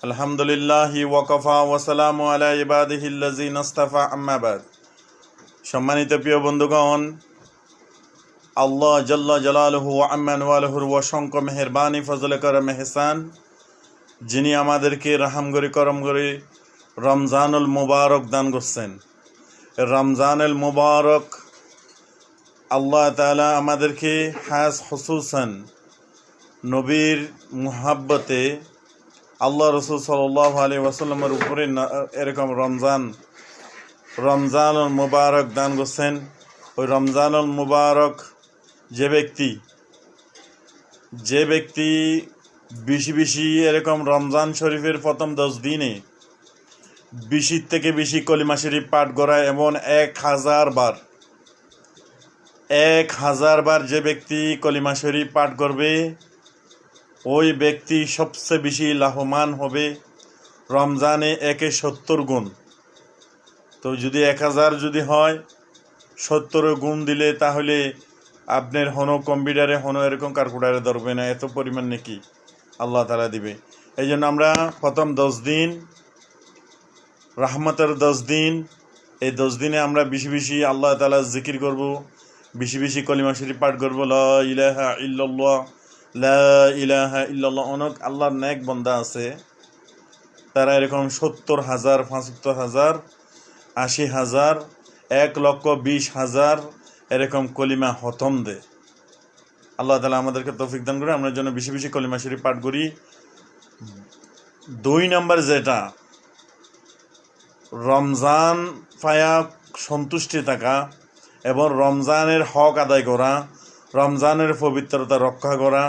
আলহামদুলিল্লাহি ওয়াকাফা ওয়াসালামু আলা ইবাদিহিল্লাযিনা ইসতাফা আম্মা বাদ। সম্মানিত প্রিয় বন্ধুগণ, আল্লাহ জাল্লা জালালুহু ওয়া আম্মা নওয়ালুহুর অসংখ্য মেহেরবানি ফজলে করম এহসান, যিনি আমাদেরকে রাহাম করে করম করে রমজানুল মুবারক দান করছেন। রমজানুল মুবারক আল্লাহ তাআলা আমাদেরকে খাস খুসুসান নবীর মুহাব্বতে আল্লাহ রসুল সাল্লাল্লাহু আলাইহি ওয়াসাল্লামের উপরে এরকম রমজানুল মুবারক দান করছেন। ওই রমজানুল মুবারক যে ব্যক্তি বেশি এরকম রমজান শরীফের প্রথম 10 দিনে 20 থেকে বেশি কলিমা শরীফ পাঠ করায়, এমন 1000 বার যে ব্যক্তি কলিমা শরীফ পাঠ করবে, ওই ব্যক্তি সবচেয়ে বেশি লাভবান হবে। রমজানে 70 গুণ, তো যদি 1000 যদি হয়, 70 গুণ দিলে তাহলে আপনার হনো কম্পিউটারে হনো এরকম ক্যালকুলেটারে ধরবে না, এত পরিমাণ নাকি আল্লাহ তাআলা দিবে। এই জন্য আমরা প্রথম 10 দিন রহমতের 10 দিন, এই 10 দিনে আমরা বেশি আল্লাহ তাআলা জিকির করব, বেশি কলিমা শরীফ পাঠ করব। লা ইলাহা ইল্লাল্লাহ, লা ইলাহা ইল্লাল্লাহ। অনেক আল্লাহর নেক বান্দা আছে, তারা এরকম 70,000, 75,000, 80,000, 1,20,000 এরকম কলিমা খতম দেয়। আল্লাহ তাআলা আমাদেরকে তৌফিক দান করে আমরা যেন বেশি কলিমা শরীফ পাঠ করি। 2 নম্বর যেটা, রমজান পায়া সন্তুষ্টি থাকা এবং রমজানের হক আদায় করা, রমজানের পবিত্রতা রক্ষা করা,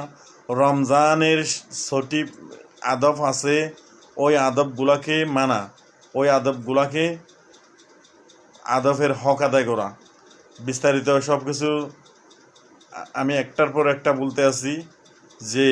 রমজানের সঠিক আদব আছে, ওই আদবগুলাকে মানা, ওই আদবের হক আদায় করা। বিস্তারিত সব কিছু আমি একটার পর একটা বলতে আছি। যে